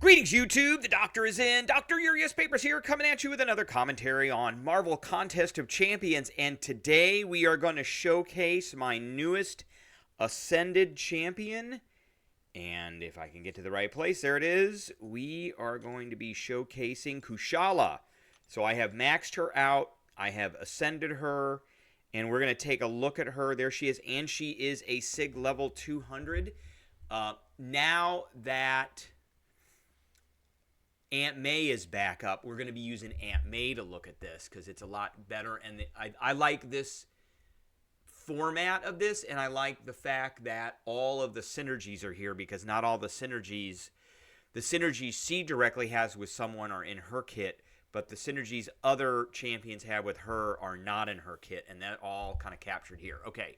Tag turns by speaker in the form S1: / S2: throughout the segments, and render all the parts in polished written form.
S1: Greetings, YouTube. The Doctor is in. Dr. Urias Papers here, coming at you with another commentary on Marvel Contest of Champions. And today we are going to showcase my newest Ascended Champion. And if I can get to the right place, there it is. We are going to be showcasing Kushala. So I have maxed her out. I have ascended her. And we're going to take a look at her. There she is. And she is a SIG level 200. Now that Aunt May is back up, we're going to be using Aunt May to look at this because it's a lot better. And I like this format of this, and I like the fact that all of the synergies are here because not all the synergies she directly has with someone are in her kit, but the synergies other champions have with her are not in her kit, and that all kind of captured here. Okay,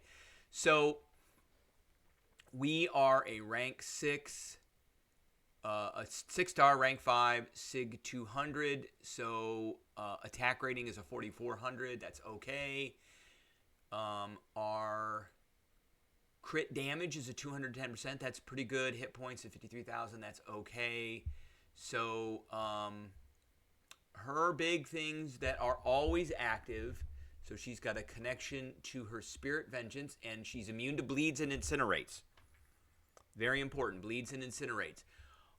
S1: so we are a rank 6, a 6-star rank 5 SIG 200, so attack rating is a 4400. That's okay. Our crit damage is a 210%. That's pretty good. Hit points at 53,000. That's okay. So her big things that are always active. So she's got a connection to her spirit vengeance, and she's immune to bleeds and incinerates. Very important. Bleeds and incinerates.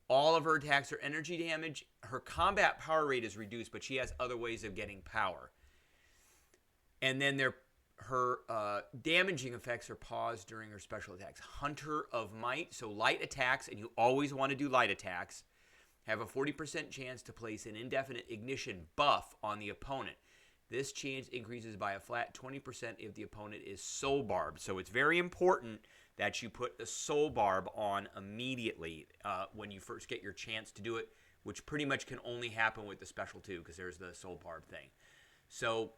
S1: All of her attacks are energy damage. Her combat power rate is reduced, but she has other ways of getting power. And then her damaging effects are paused during her special attacks. Hunter of Might, so light attacks, and you always want to do light attacks, have a 40% chance to place an indefinite ignition buff on the opponent. This chance increases by a flat 20% if the opponent is soul barbed. So it's very important that you put a soul barb on immediately when you first get your chance to do it, which pretty much can only happen with the special 2 because there's the soul barb thing. So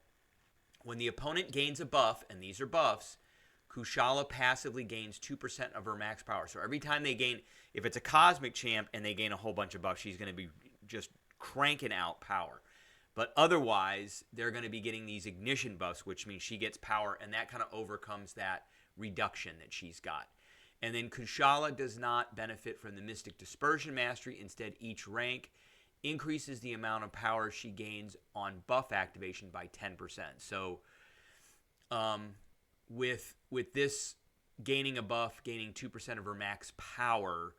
S1: when the opponent gains a buff, and these are buffs, Kushala passively gains 2% of her max power. So every time they gain, if it's a cosmic champ and they gain a whole bunch of buffs, she's going to be just cranking out power. But otherwise, they're going to be getting these ignition buffs, which means she gets power, and that kind of overcomes that reduction that she's got. And then Kushala does not benefit from the Mystic Dispersion Mastery. Instead, each rank increases the amount of power she gains on buff activation by 10%. So with this gaining a buff, gaining 2% of her max power,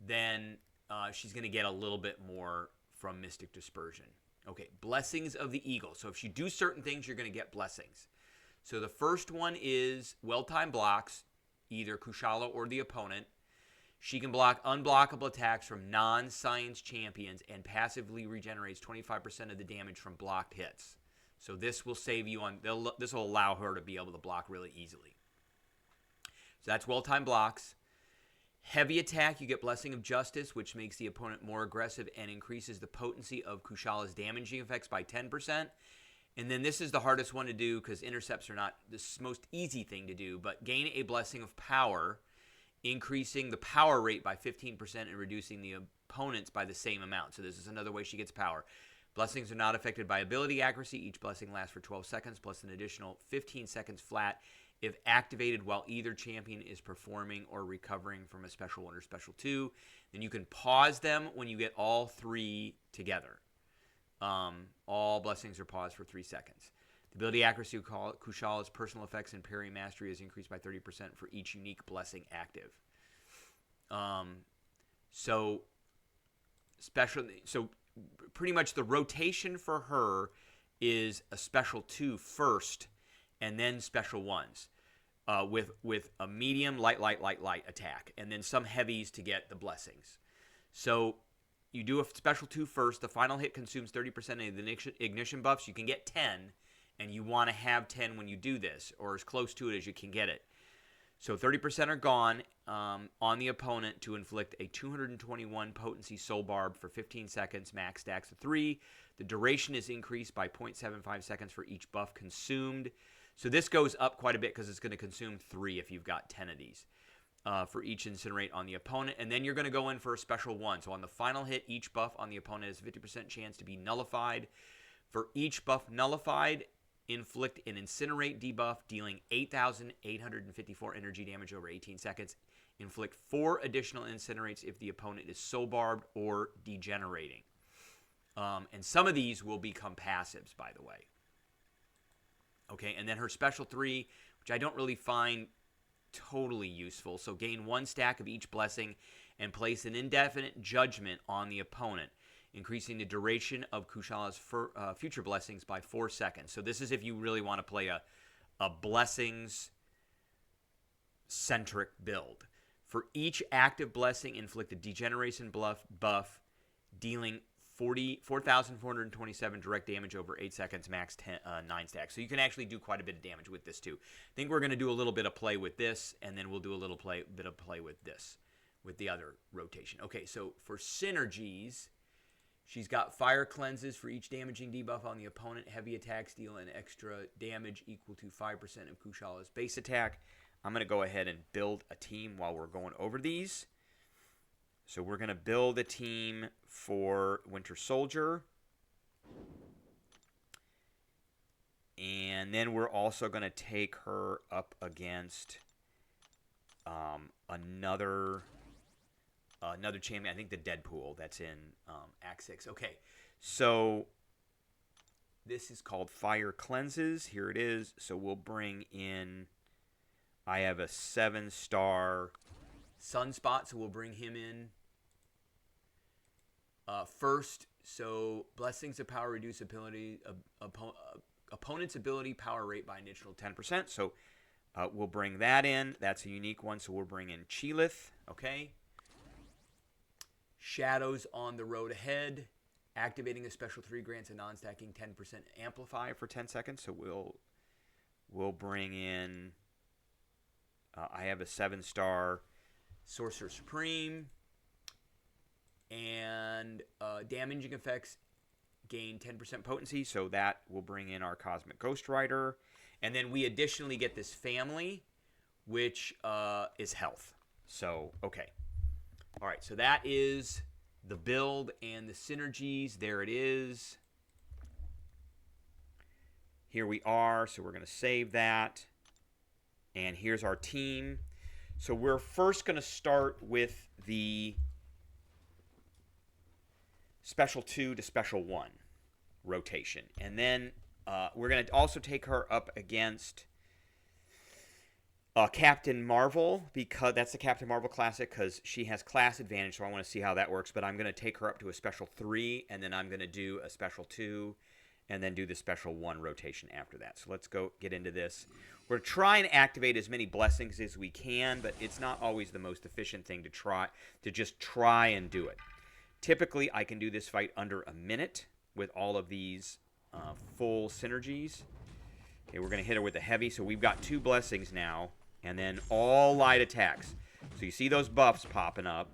S1: then she's going to get a little bit more from Mystic Dispersion. Okay, Blessings of the Eagle. So if you do certain things, you're going to get blessings. So the first one is well-timed blocks, either Kushala or the opponent. She can block unblockable attacks from non-science champions and passively regenerates 25% of the damage from blocked hits. So this will save you on, this will allow her to be able to block really easily. So that's well-timed blocks. Heavy attack, you get Blessing of Justice, which makes the opponent more aggressive and increases the potency of Kushala's damaging effects by 10%. And then this is the hardest one to do because intercepts are not the most easy thing to do, but gain a Blessing of Power, increasing the power rate by 15% and reducing the opponents by the same amount. So this is another way she gets power. Blessings are not affected by ability accuracy. Each blessing lasts for 12 seconds plus an additional 15 seconds flat if activated while either champion is performing or recovering from a special 1 or special 2. Then you can pause them when you get all 3 together. All blessings are paused for 3 seconds. The ability accuracy of Kushala's personal effects and parry mastery is increased by 30% for each unique blessing active. So pretty much the rotation for her is a special 2 first and then special 1s with a medium, light attack, and then some heavies to get the blessings. So you do a special 2 first. The final hit consumes 30% of the ignition buffs. You can get 10, and you want to have 10 when you do this, or as close to it as you can get it. So 30% are gone on the opponent to inflict a 221 potency soul barb for 15 seconds, max stacks of 3. The duration is increased by 0.75 seconds for each buff consumed. So this goes up quite a bit because it's going to consume 3 if you've got 10 of these for each incinerate on the opponent. And then you're going to go in for a special 1. So on the final hit, each buff on the opponent has a 50% chance to be nullified. For each buff nullified, inflict an incinerate debuff, dealing 8,854 energy damage over 18 seconds. Inflict 4 additional incinerates if the opponent is soul barbed or degenerating. And some of these will become passives, by the way. Okay, and then her special 3, which I don't really find totally useful. So gain 1 stack of each blessing and place an indefinite judgment on the opponent, increasing the duration of Kushala's future blessings by 4 seconds. So this is if you really want to play a blessings-centric build. For each active blessing, inflict a degeneration buff, dealing 4,427 direct damage over 8 seconds, max 9 stacks. So you can actually do quite a bit of damage with this too. I think we're going to do a little bit of play with this, and then we'll do a little bit of play with this, with the other rotation. Okay, so for synergies, she's got fire cleanses for each damaging debuff on the opponent. Heavy attacks deal an extra damage equal to 5% of Kushala's base attack. I'm going to go ahead and build a team while we're going over these. So we're going to build a team for Winter Soldier. And then we're also going to take her up against another champion. I think the Deadpool that's in Act 6. Okay, so this is called Fire Cleanses. Here it is. So we'll bring in, I have a 7-star Sunspot, so we'll bring him in first. So blessings of power reduce opponent's ability power rate by an additional 10%. So we'll bring that in. That's a unique one. So we'll bring in Chilith. Okay. Shadows on the road ahead. Activating a special 3 grants a non-stacking 10% amplify for 10 seconds. So we'll bring in. I have a 7-star Sorcerer Supreme. And damaging effects gain 10% potency, so that will bring in our Cosmic Ghost Rider. And then we additionally get this family, which is health. So, okay. All right, so that is the build and the synergies. There it is. Here we are, so we're going to save that. And here's our team. So we're first going to start with the Special 2 to Special 1 rotation. And then we're going to also take her up against Captain Marvel, because that's the Captain Marvel Classic, because she has class advantage, so I want to see how that works. But I'm going to take her up to a Special 3, and then I'm going to do a Special 2, and then do the Special 1 rotation after that. So let's go get into this. We're trying to activate as many blessings as we can, but it's not always the most efficient thing to just try and do it. Typically, I can do this fight under a minute with all of these full synergies. Okay, we're going to hit her with the heavy. So we've got 2 blessings now, and then all light attacks. So you see those buffs popping up.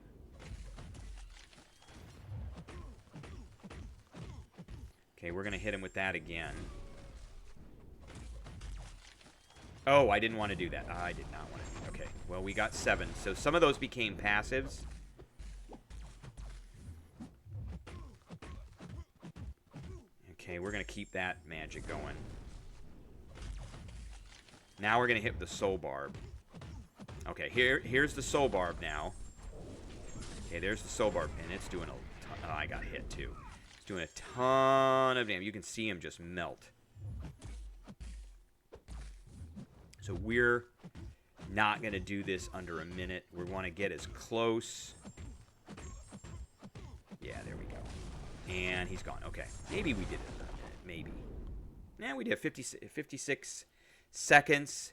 S1: Okay, we're going to hit him with that again. Oh, I didn't want to do that. I did not want to do that. Okay, well, we got 7. So some of those became passives. Okay, we're going to keep that magic going. Now we're going to hit with the Soul Barb. Okay, here's the Soul Barb now. Okay, there's the Soul Barb, and it's doing a ton. Oh, I got hit too. It's doing a ton of damage. You can see him just melt. So we're not going to do this under a minute. We want to get as close. Yeah, there we go. And he's gone. Okay. Maybe we did it in a minute. Maybe. Yeah, we did 56 seconds,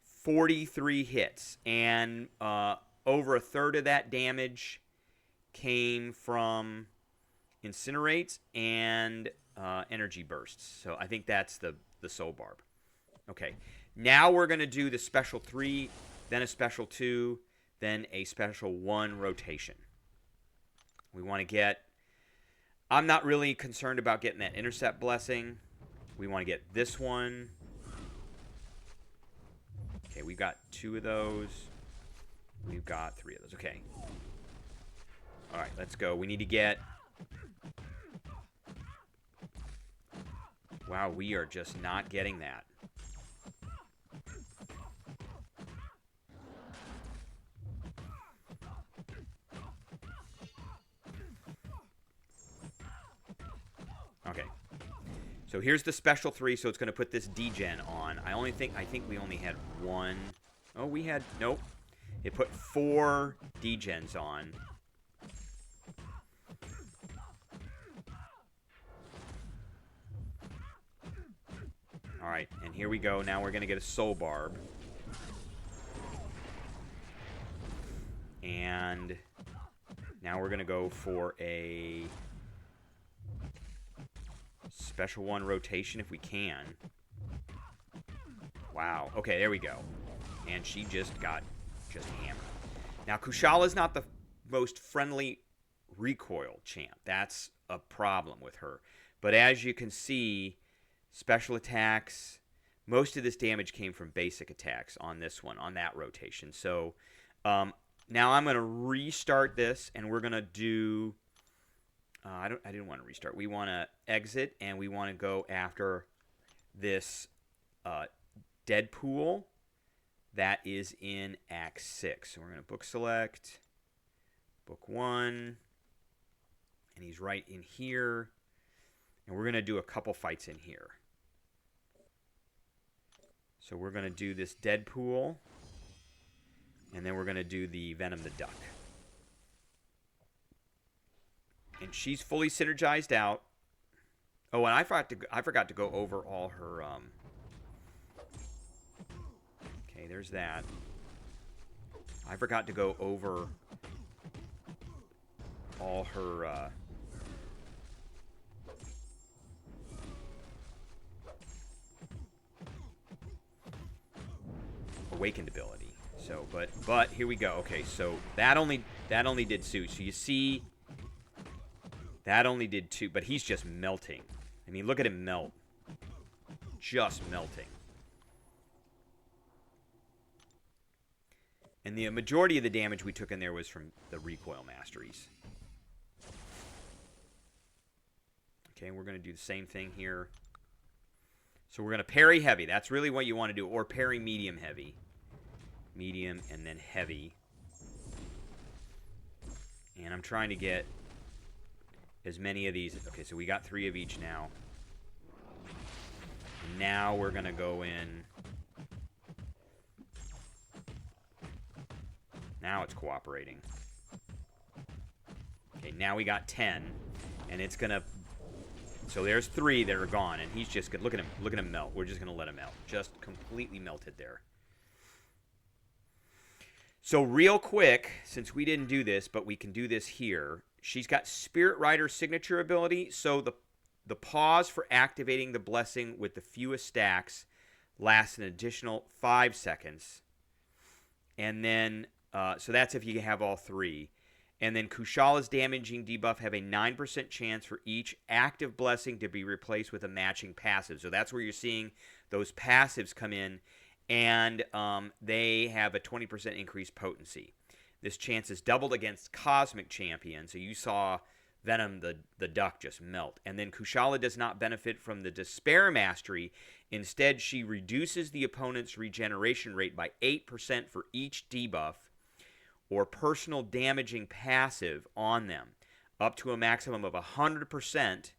S1: 43 hits. And over a third of that damage came from incinerates and energy bursts. So I think that's the Soul Barb. Okay. Now we're going to do the Special 3, then a Special 2, then a Special 1 rotation. We want to get... I'm not really concerned about getting that intercept blessing. We want to get this one. Okay, we've got 2 of those. We've got 3 of those. Okay. All right, let's go. We need to get... Wow, we are just not getting that. So here's the special 3, so it's going to put this degen on. I think we only had 1. Oh, we had, nope. It put 4 degens on. All right, and here we go. Now we're going to get a soul barb. And now we're going to go for a special 1 rotation if we can. Wow. Okay, there we go. And she just got hammered. Now, Kushala's not the most friendly recoil champ. That's a problem with her. But as you can see, special attacks, most of this damage came from basic attacks on this one, on that rotation. So now I'm going to restart this, and we're going to do... I didn't want to restart. We want to exit, and we want to go after this Deadpool that is in Act 6. So we're going to book select, book 1, and he's right in here. And we're going to do a couple fights in here. So we're going to do this Deadpool, and then we're going to do the Venom the Duck. And she's fully synergized out. Oh, and I forgot to go over all her... Okay, there's that. I forgot to go over all her... awakened ability. So, but here we go. Okay, so that only did 2. So you see... That only did 2, but he's just melting. I mean, look at him melt. Just melting. And the majority of the damage we took in there was from the recoil masteries. Okay, we're going to do the same thing here. So we're going to parry heavy. That's really what you want to do. Or parry medium heavy. Medium and then heavy. And I'm trying to get... as many of these. Okay, so we got 3 of each now. And now we're going to go in. Now it's cooperating. Okay, now we got 10. And it's going to... So there's 3 that are gone. And he's just... Look at him. Look at him melt. We're just going to let him melt. Just completely melted there. So real quick, since we didn't do this, but we can do this here... She's got Spirit Rider signature ability, so the pause for activating the blessing with the fewest stacks lasts an additional 5 seconds. And then, so that's if you have all 3. And then Kushala's damaging debuff have a 9% chance for each active blessing to be replaced with a matching passive. So that's where you're seeing those passives come in, and they have a 20% increased potency. This chance is doubled against Cosmic Champion, so you saw Venom the Duck just melt. And then Kushala does not benefit from the Despair Mastery. Instead, she reduces the opponent's regeneration rate by 8% for each debuff or personal damaging passive on them, up to a maximum of 100%.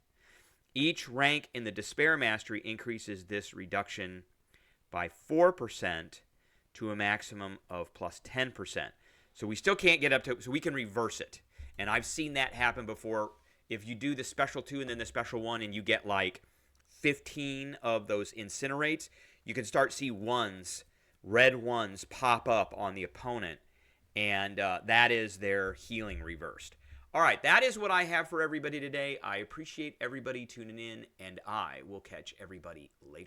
S1: Each rank in the Despair Mastery increases this reduction by 4% to a maximum of plus 10%. So we still can't get up to... So we can reverse it. And I've seen that happen before. If you do the special 2 and then the special 1 and you get like 15 of those incinerates, you can start see red ones pop up on the opponent. And that is their healing reversed. All right, that is what I have for everybody today. I appreciate everybody tuning in, and I will catch everybody later.